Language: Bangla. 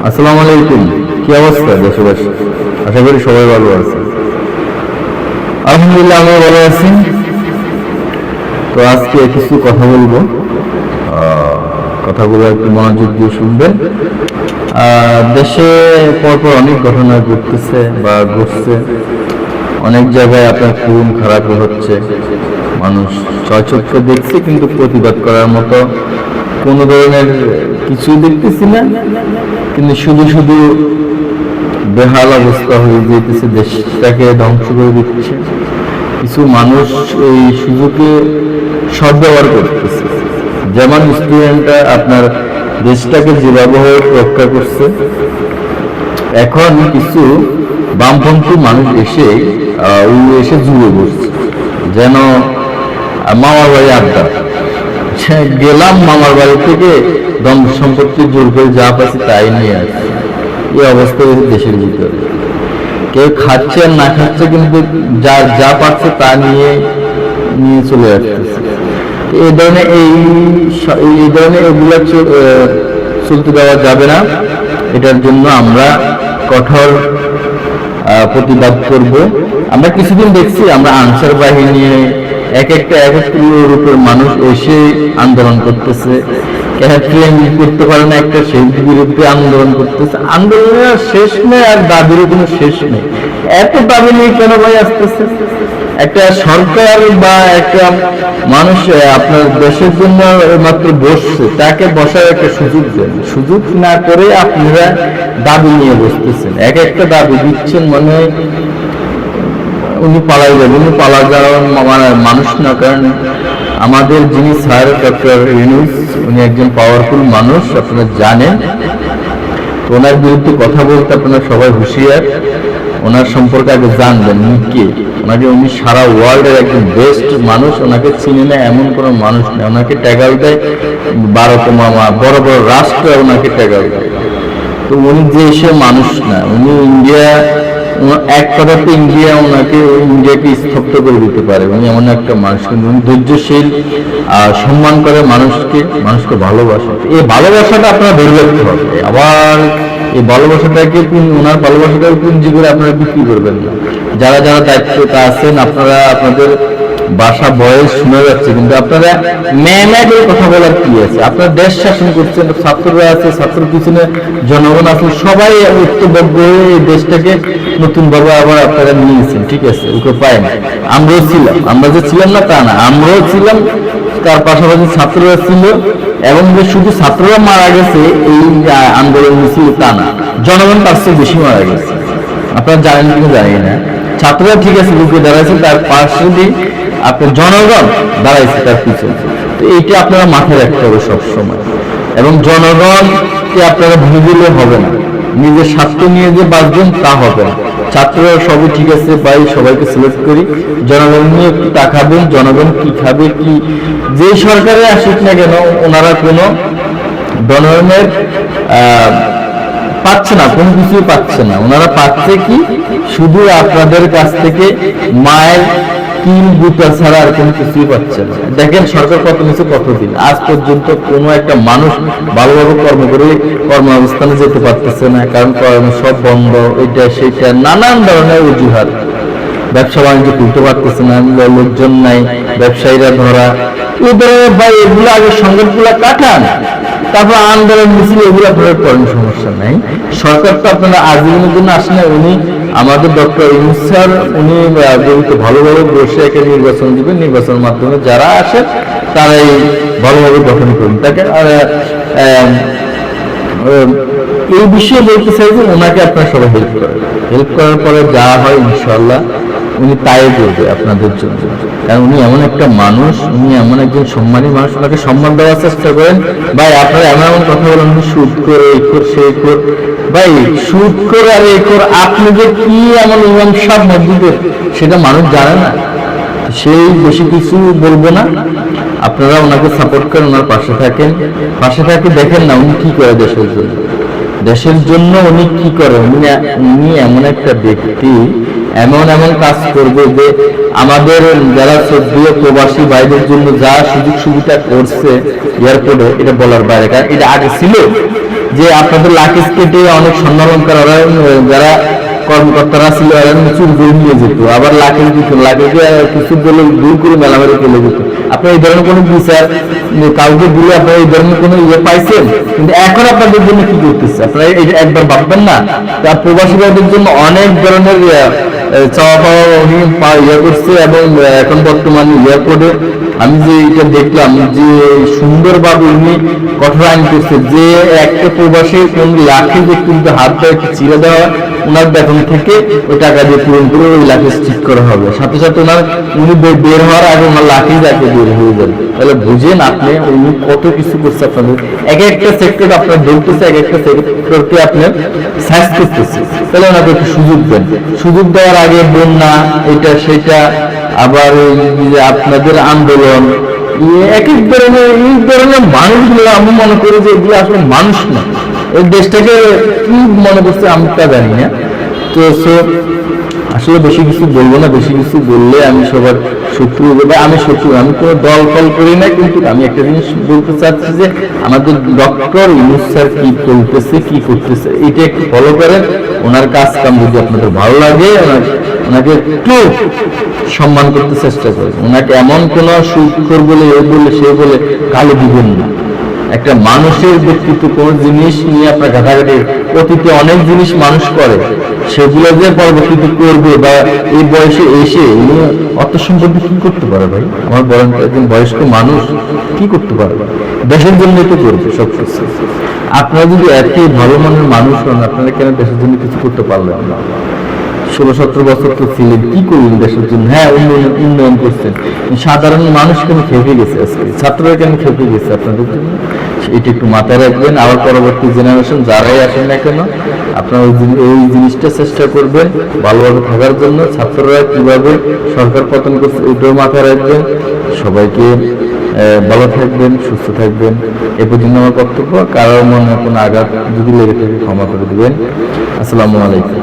আসসালামু আলাইকুম। কি অবস্থা দেশবাসী? আশা করি সবাই ভালো আছে। আলহামদুলিল্লাহ আমি ভালো আছি। তো আজকে কিছু কথা বলবো, কথাগুলো একটু মনোযোগ দিয়ে শুনবেন। দেশে পরপর অনেক ঘটনা ঘটতেছে বা ঘটছে, অনেক জায়গায় আপনার খুন খারাপ হচ্ছে, মানুষ চোখে দেখছে কিন্তু প্রতিবাদ করার মতো কোনো ধরনের কিছুই দেখতেছি না। কিন্তু শুধু শুধু বেহাল অবস্থা হয়ে যেতেছে, দেশটাকে ধ্বংস করে দিচ্ছে। কিছু মানুষ এই সুযোগে সদ্ব্যবহার করতেছে। যেমন স্টুডেন্টরা আপনার দেশটাকে যেভাবে রক্ষা করছে, এখন কিছু বামপন্থী মানুষ এসে জুড়ে বসছে, যেন মামার বাড়ি আড্ডা। গেলাম মামার বাড়ি থেকে দম সম্পত্তি জোর করে যা পাচ্ছি তাই নিয়ে আসছে। এই অবস্থা দেশের ভিতরে কেউ খাচ্ছে আর না খাচ্ছে, কিন্তু যার যা পাচ্ছে তা নিয়ে চলে আসতেছে। এই ধরনের এগুলো চলতে দেওয়া যাবে না। এটার জন্য আমরা কঠোর প্রতিবাদ করব। আমরা কিছুদিন দেখছি, আমরা আনসার বাহিনী এক একটা রূপের মানুষ এসে আন্দোলন করতেছে। ট্রেন করতে পারে না, একটা সেই বিরুদ্ধে আন্দোলন করতেছে। আন্দোলনের শেষ নেই আর দাবিরও কোনো শেষ নেই। এত দাবি নিয়ে কেন ভাই আসতেছে? একটা সরকার বা একটা মানুষ আপনার দেশের জন্য মাত্র বসছে, তাকে বসার একটা সুযোগ দেন। সুযোগ না করে আপনারা দাবি নিয়ে বসতেছেন, এক একটা দাবি দিচ্ছেন, মানে উনি পালাই যাবেন। উনি পালা যাওয়ার মানুষ না, কারণ আমাদের যিনি স্যার ডক্টর ইউনূস, উনি একজন পাওয়ারফুল মানুষ, আপনারা জানেন। ওনার বিরুদ্ধে কথা বলতে আপনারা সবাই হুঁশিয়ার। ওনার সম্পর্কে আগে জানবেন উনি কে। উনি সারা ওয়ার্ল্ডের একজন বেস্ট মানুষ। ওনাকে চিনে না এমন কোনো মানুষ নেই। ওনাকে ট্যাগাল দেয় ভারত মামা, বড় বড় রাষ্ট্র ওনাকে ট্যাগাল দেয়। তো উনি যে সে মানুষ না, উনি ইন্ডিয়া, এক কথাতে ইন্ডিয়াকে স্তব্ধ করে দিতে পারে। উনি এমন একটা মানুষ, কিন্তু উনি ধৈর্যশীল, সম্মান করে মানুষকে ভালোবাসে। এই ভালোবাসাটা আপনারা ধরে রাখতে হবে। আবার এই ভালোবাসাটাকে ওনার ভালোবাসাটাকে পুঁজি করে আপনারা বিক্রি করবেন না। যারা যারা দায়িত্বটা আছেন, আপনারা আপনাদের বাসা বয়স শুনে যাচ্ছে, কিন্তু আপনারা মেয়ে করে কথা বলার কি আছে? আপনারা দেশ শাসন করছেন, ছাত্ররা আছে, ছাত্র পিছনে জনগণ আছে, সবাই ঐক্যবদ্ধ হয়ে এই দেশটাকে নতুন ভাবে আবার আপনারা নিয়েছেন। ঠিক আছে, ওকে পায় না। আমরাও ছিলাম, আমরা যে ছিলাম না তা না, আমরাও ছিলাম, তার পাশাপাশি ছাত্ররা ছিল। এবং যে শুধু ছাত্ররা মারা গেছে এই আন্দোলন মিছিল তা না, জনগণ তার চেয়ে বেশি মারা গেছে। আপনারা জানেন কিনা জানি না। ছাত্ররা ঠিক আছে লুকিয়ে দাঁড়াইছে, তার পাশে আপনার জনগণ দাঁড়াইছে তার পিছনে। তো এইটা আপনারা মাথায় রাখতে হবে সবসময়। এবং জনগণকে আপনারা ভুলে দিলে হবে না। নিজের স্বার্থ নিয়ে যে বাঁচবেন তা হবে না। ছাত্ররা সবই ঠিক আছে ভাই, সবাইকে সিলেক্ট করি। জনগণ নিয়ে একটু তাকাবেন, জনগণ কি খাবে, কি যে সরকারে আসুক না কেন, ওনারা কোনো ধরনের পাচ্ছে না, কোনো কিছুই পাচ্ছে না। ওনারা পাচ্ছে কি? শুধু আপনাদের কাছ থেকে মায়ের তিল গুটা ছাড়া আর কোনো কিছুই পাচ্ছে না। দেখেন সরকার কত কিছু কতদিন, আজ পর্যন্ত কোনো একটা মানুষ ভালোভাবে কর্ম করে কর্মাবস্থানে যেতে পারতেছে না, কারণ কর্ম সব বন্ধ, এটা সেটা নানান ধরনের অজুহাত। ব্যবসা বাণিজ্য খুলতে পারতেছে না, লোকজন নাই, ব্যবসায়ীরা ধরা। এই ধরনের ভাই এগুলো আগে সংগঠনগুলো কাটান, তারপর আন্দোলন মিছিল এগুলো প্রয়োগ করেন, সমস্যা নাই। সরকার তো আপনারা আজীবনের জন্য আসেন। উনি আমাদের ডক্টর ইউনূস স্যার, উনি ভালোভাবে বসে একটা নির্বাচন দিবেন। নির্বাচনের মাধ্যমে যারা আসে তারাই ভালোভাবে গঠন করুন তাকে। আর এই বিষয়ে বলতে চাই যে ওনাকে আপনারা সবাই হেল্প করার পরে যা হয় ইনশাল্লাহ উনি তাই করবে আপনাদের জন্য। কারণ উনি এমন একটা মানুষ, উনি এমন একজন সম্মানী মানুষ, ওনাকে সম্মান দেওয়ার চেষ্টা করেন। ভাই আপনারা এমন এমন কথা বলেন, উনি সুদ করে এই কর সেই কর। ভাই সুদ করে আর এই কর, আপনি যে কি এমন ইমাম সাহেব মসজিদের, সেটা মানুষ জানে না। সেই বেশি কিছু বলবো না। আপনারা ওনাকে সাপোর্ট করেন, ওনার পাশে থাকেন। দেখেন না উনি কি করে দেশের জন্য। উনি কি করে? উনি এমন একটা ব্যক্তি, এমন কাজ করবে যে আমাদের যারা সৌদিও প্রবাসী ভাইদের জন্য যা সুযোগ সুবিধা করছে এয়ারপোর্টে, এটা বলার বাইরে। কারণ এটা আগে ছিল যে আপনাদের লাকেজ কেটে অনেক স্বর্ণালঙ্কার ওরা যারা কর্মকর্তারা ছিল ওরা চুর করে নিয়ে যেত, আবার লাকেজ দিত, লাকেজে কিছু বলে দূর করে মেলামেলা চলে যেত। আপনি এই ধরনের কোনো বিচার কাউকে দিলে আপনারা এই ধরনের কোনো ইয়ে পাইছেন? কিন্তু এখন আপনাদের জন্য কি করতেছে আপনারা এটা একবার ভাববেন না? তার প্রবাসীদের জন্য অনেক ধরনের চাওয়া পাওয়া উনি ইয়ে করছে, এবং এখন বর্তমানে এয়ারপোর্টে আমি যে এটা দেখলাম যে সুন্দরভাবে উনি কঠোর আইন করছে যে একটা প্রবাসী কোন লাখে যে কিন্তু হাতটা একটু চিরে দেওয়া ওনার বেতন থেকে ওই টাকা দিয়ে পূরণ করে ওই লাখে ঠিক করা হবে, সাথে সাথে ওনার উনি বের হওয়ার আগে ওনার লাখেই যাকে বের হয়ে যাবে। তাহলে বুঝেন আপনি উনি কত কিছু করছে আপনাদের, এক একটা সেক্টর আপনার বলতেছে, এক একটা সেক্টরকে আপনার সার্চ করতেছে। তাহলে ওনাকে একটু সুযোগ দেন। সুযোগ দেওয়ার আগে বন্যা এটা সেটা আবার আপনাদের আন্দোলন এক এক ধরনের এই ধরনের মানুষগুলো আমি মনে করি যে এগুলো আসলে মানুষ না, এই দেশটাকে কি মনে করছে আমি তা জানি না। তো আসলে বেশি কিছু বলবো না, বেশি কিছু বললে আমি সবার শত্রু হবো। আমি শত্রু, আমি কোনো দল ফল করি না, কিন্তু আমি একটা জিনিস বলতে চাচ্ছি যে আমাদের ডক্টর ইউনূস স্যার কি বলতেছে কি করতেছে এটা একটু ফলো করেন। ওনার কাজ কাম যদি আপনাদের ভালো লাগে ওনাকে একটু সম্মান করতে চেষ্টা করেন। ওনাকে এমন কোন সুখর বলে এ বলে সে বলে গালি দিবেন না। একটা মানুষের ব্যক্তিত্ব কোন জিনিস নিয়ে আপনার ঘাটাঘাটি, অতীতে অনেক জিনিস মানুষ করে সেগুলো যে পরবর্তীতে করবে বা এই বয়সে এসে অর্থ সম্পত্তি কি করতে পারে ভাই? আমার বলেন একজন বয়স্ক মানুষ কি করতে পারবে? দেশের জন্য তো করবে সবকিছু। আপনারা যদি এতই ভালো মানের মানুষ হন, আপনারা কেন দেশের জন্য কিছু করতে পারলেন না? 16-17 বছর তো ছিলেন, কি করলেন দেশের জন্য? হ্যাঁ, উন্নয়ন করছেন, সাধারণ মানুষ কেন খেপে গেছে, আজকে ছাত্ররা কেন খেপে গেছে আপনাদের জন্য? এটা একটু মাথায় রাখবেন। আবার পরবর্তী জেনারেশন যারাই আসেন না কেন আপনারা এই জিনিসটা চেষ্টা করবেন ভালোভাবে থাকার জন্য। ছাত্ররা কিভাবে সরকার পতন করছে ওইটাও মাথায় রাখবেন। সবাইকে ভালো থাকবেন, সুস্থ থাকবেন। এ পর্যন্ত আমার বক্তব্য। কারোর মনে কোনো আঘাত যদি লেগে থাকে ক্ষমা করে দিবেন। আসসালামু আলাইকুম।